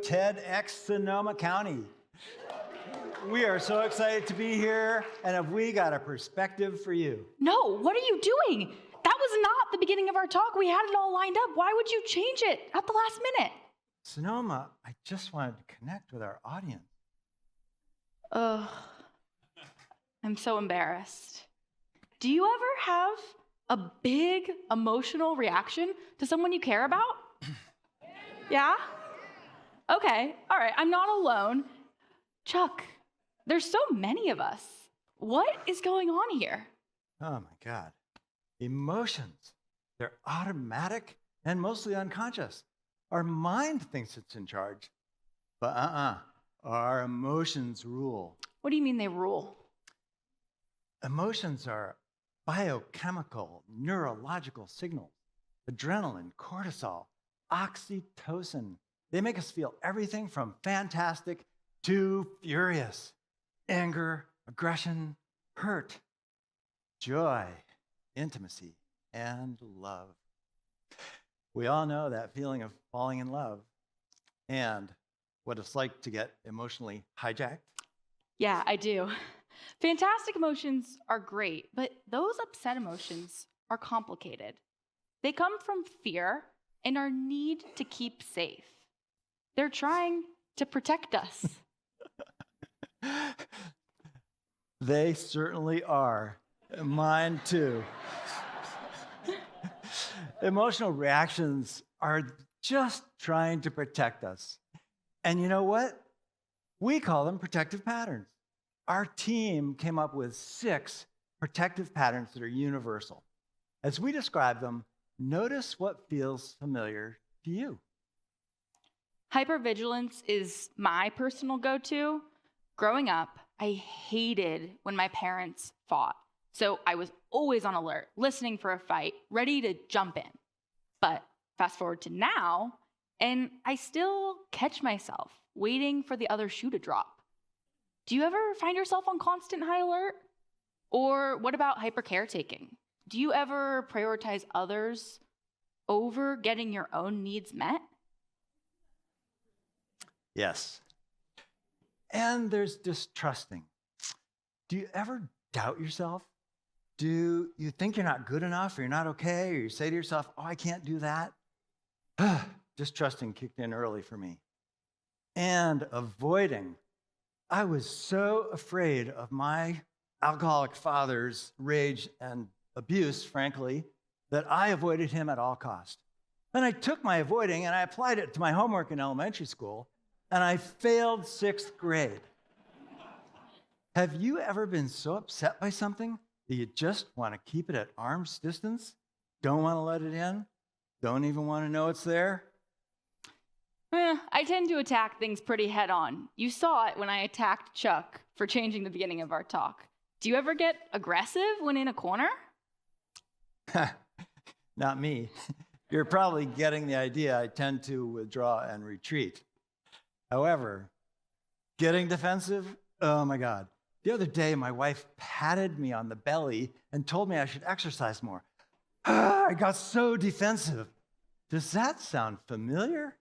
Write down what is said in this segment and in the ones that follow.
TEDxSonoma County. We are so excited to be here, and have we got a perspective for you? No, what are you doing? That was not the beginning of our talk. We had it all lined up. Why would you change it at the last minute? Sonoma, I just wanted to connect with our audience. Ugh, I'm so embarrassed. Do you ever have a big emotional reaction to someone you care about? Yeah? Okay, all right, I'm not alone. Chuck, there's so many of us. What is going on here? Oh my God. Emotions. They're automatic and mostly unconscious. Our mind thinks it's in charge, but our emotions rule. What do you mean they rule? Emotions are biochemical, neurological signals. Adrenaline, cortisol, oxytocin. They make us feel everything from fantastic to furious. Anger, aggression, hurt, joy, intimacy, and love. We all know that feeling of falling in love and what it's like to get emotionally hijacked. Yeah, I do. Fantastic emotions are great, but those upset emotions are complicated. They come from fear and our need to keep safe. They're trying to protect us. They certainly are. Mine too. Emotional reactions are just trying to protect us. And you know what? We call them protective patterns. Our team came up with 6 protective patterns that are universal. As we describe them, notice what feels familiar to you. Hypervigilance is my personal go-to. Growing up, I hated when my parents fought. So I was always on alert, listening for a fight, ready to jump in. But fast forward to now, and I still catch myself waiting for the other shoe to drop. Do you ever find yourself on constant high alert? Or what about hyper caretaking? Do you ever prioritize others over getting your own needs met? Yes. And there's distrusting. Do you ever doubt yourself? Do you think you're not good enough or you're not okay? Or you say to yourself, oh, I can't do that? Distrusting kicked in early for me. And avoiding. I was so afraid of my alcoholic father's rage and abuse, frankly, that I avoided him at all costs. Then I took my avoiding and I applied it to my homework in elementary school, and I failed 6th grade. Have you ever been so upset by something that you just want to keep it at arm's distance? Don't want to let it in? Don't even want to know it's there? I tend to attack things pretty head on. You saw it when I attacked Chuck for changing the beginning of our talk. Do you ever get aggressive when in a corner? Not me. You're probably getting the idea. I tend to withdraw and retreat. However, getting defensive, oh my God. The other day, my wife patted me on the belly and told me I should exercise more. I got so defensive. Does that sound familiar?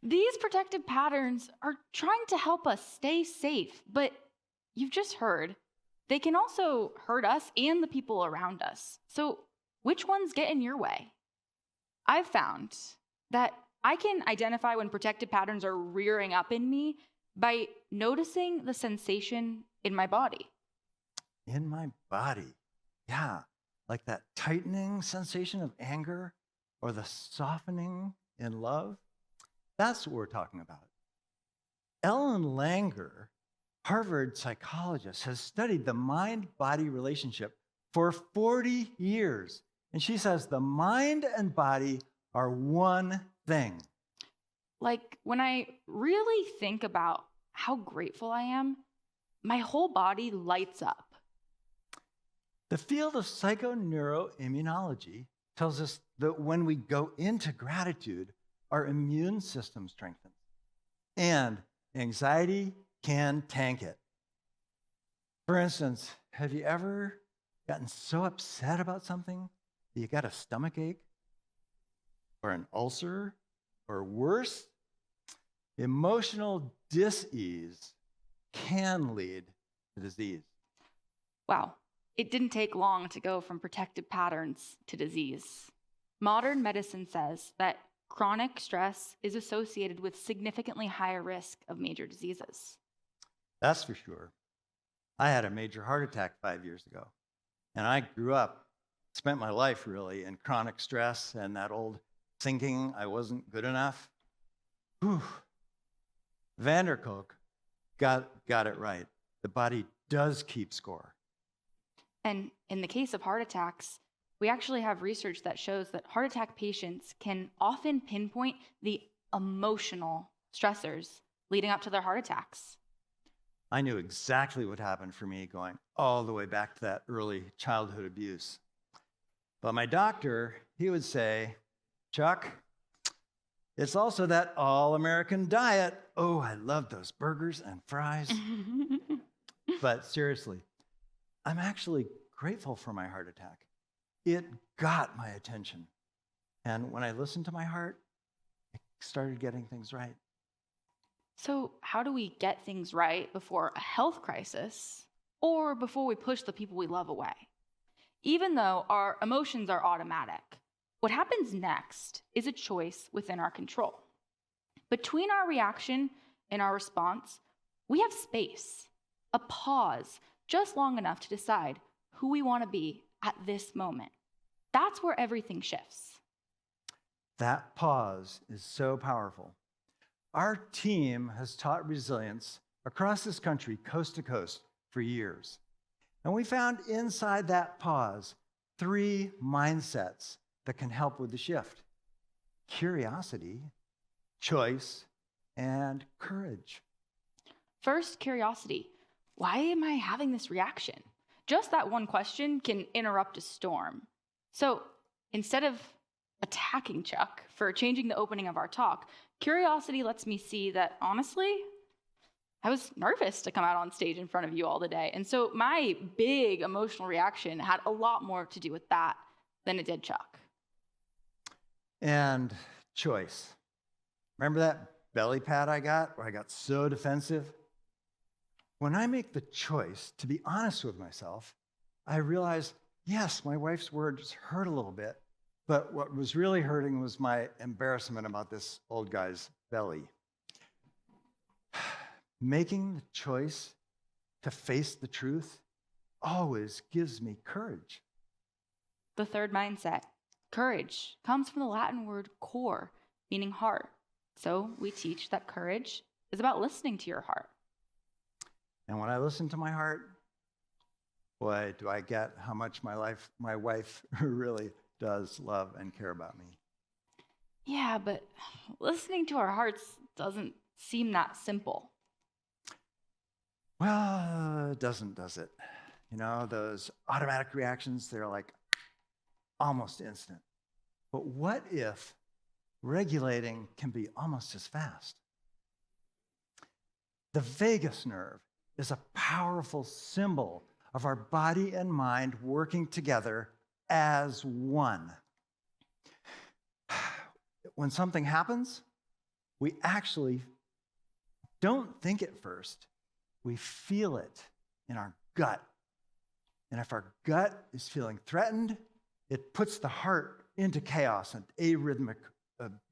These protective patterns are trying to help us stay safe, but you've just heard, they can also hurt us and the people around us. So which ones get in your way? I've found that I can identify when protective patterns are rearing up in me by noticing the sensation in my body. In my body, yeah. Like that tightening sensation of anger or the softening in love. That's what we're talking about. Ellen Langer, Harvard psychologist, has studied the mind-body relationship for 40 years. And she says the mind and body are one thing. Like when I really think about how grateful I am, my whole body lights up. The field of psychoneuroimmunology tells us that when we go into gratitude, our immune system strengthens, and anxiety can tank it. For instance, have you ever gotten so upset about something that you got a stomachache or an ulcer, or worse, Emotional dis-ease can lead to disease. Wow, it didn't take long to go from protective patterns to disease. Modern medicine says that chronic stress is associated with significantly higher risk of major diseases. That's for sure. I had a major heart attack 5 years ago, and I grew up, spent my life really in chronic stress and that old thinking I wasn't good enough. Whew. Vanderkolk got it right. The body does keep score. And in the case of heart attacks, we actually have research that shows that heart attack patients can often pinpoint the emotional stressors leading up to their heart attacks. I knew exactly what happened for me going all the way back to that early childhood abuse. But my doctor, he would say, Chuck, it's also that all-American diet. Oh, I love those burgers and fries. But seriously, I'm actually grateful for my heart attack. It got my attention. And when I listened to my heart, I started getting things right. So, how do we get things right before a health crisis or before we push the people we love away? Even though our emotions are automatic, what happens next is a choice within our control. Between our reaction and our response, we have space, a pause, just long enough to decide who we want to be at this moment. That's where everything shifts. That pause is so powerful. Our team has taught resilience across this country, coast to coast, for years. And we found inside that pause 3 mindsets that can help with the shift: curiosity, choice, and courage. First, curiosity. Why am I having this reaction? Just that one question can interrupt a storm. So instead of attacking Chuck for changing the opening of our talk, curiosity lets me see that, honestly, I was nervous to come out on stage in front of you all today. And so my big emotional reaction had a lot more to do with that than it did Chuck. And choice. Remember that belly pat I got where I got so defensive? When I make the choice to be honest with myself, I realize, yes, my wife's words hurt a little bit, but what was really hurting was my embarrassment about this old guy's belly. Making the choice to face the truth always gives me courage. The third mindset, courage, comes from the Latin word cor, meaning heart. So we teach that courage is about listening to your heart. And when I listen to my heart, boy, do I get how much my wife really does love and care about me. Yeah, but listening to our hearts doesn't seem that simple. Well, it doesn't, does it? You know, those automatic reactions, they're like almost instant. But what if regulating can be almost as fast? The vagus nerve is a powerful symbol of our body and mind working together as one. When something happens, we actually don't think it first. We feel it in our gut. And if our gut is feeling threatened, it puts the heart into chaos, an arrhythmic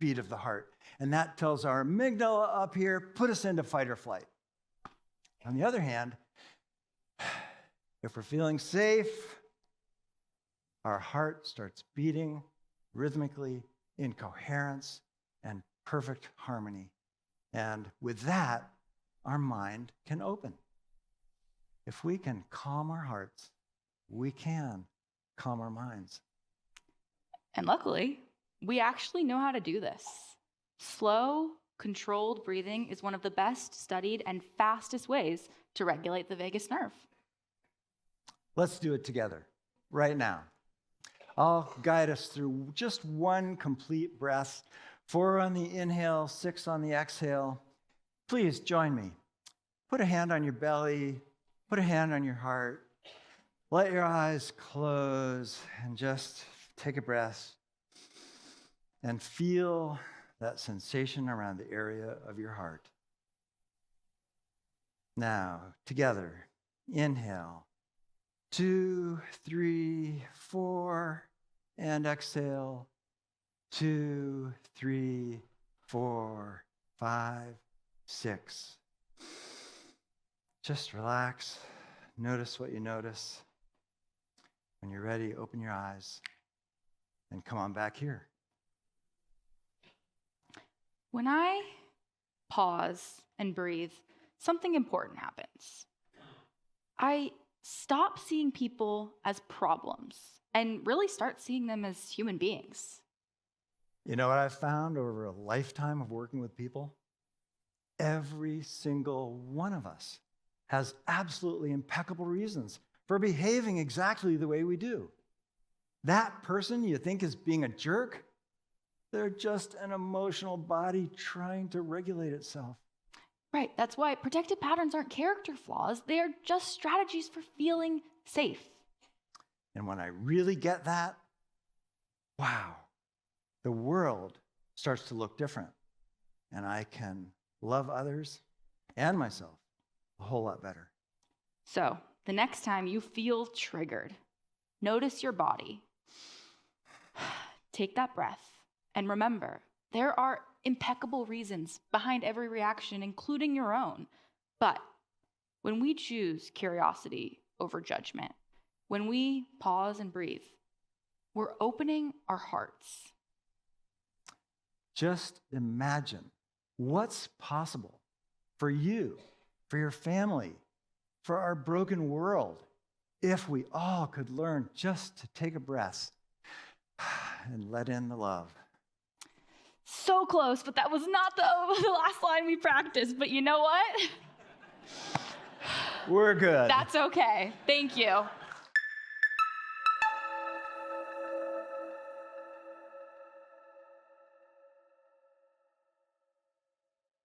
beat of the heart. And that tells our amygdala up here, put us into fight or flight. On the other hand, if we're feeling safe, our heart starts beating rhythmically in coherence and perfect harmony. And with that, our mind can open. If we can calm our hearts, we can calm our minds. And luckily, we actually know how to do this. Slow, controlled breathing is one of the best studied and fastest ways to regulate the vagus nerve. Let's do it together right now. I'll guide us through just one complete breath. 4 on the inhale, 6 on the exhale. Please join me. Put a hand on your belly, put a hand on your heart. Let your eyes close and just take a breath and feel that sensation around the area of your heart. Now, together, inhale, 2, 3, 4, and exhale, 2, 3, 4, 5, 6. Just relax. Notice what you notice. When you're ready, open your eyes and come on back here. When I pause and breathe, something important happens. I stop seeing people as problems and really start seeing them as human beings. You know what I've found over a lifetime of working with people? Every single one of us has absolutely impeccable reasons for behaving exactly the way we do. That person you think is being a jerk, they're just an emotional body trying to regulate itself. Right, that's why protective patterns aren't character flaws. They are just strategies for feeling safe. And when I really get that, wow, the world starts to look different. And I can love others and myself a whole lot better. So, the next time you feel triggered, notice your body. Take that breath and remember, there are impeccable reasons behind every reaction, including your own. But when we choose curiosity over judgment, when we pause and breathe, we're opening our hearts. Just imagine what's possible for you, for your family, for our broken world, if we all could learn just to take a breath and let in the love. So close, but that was not the last line we practiced. But you know what? We're good. That's okay. Thank you.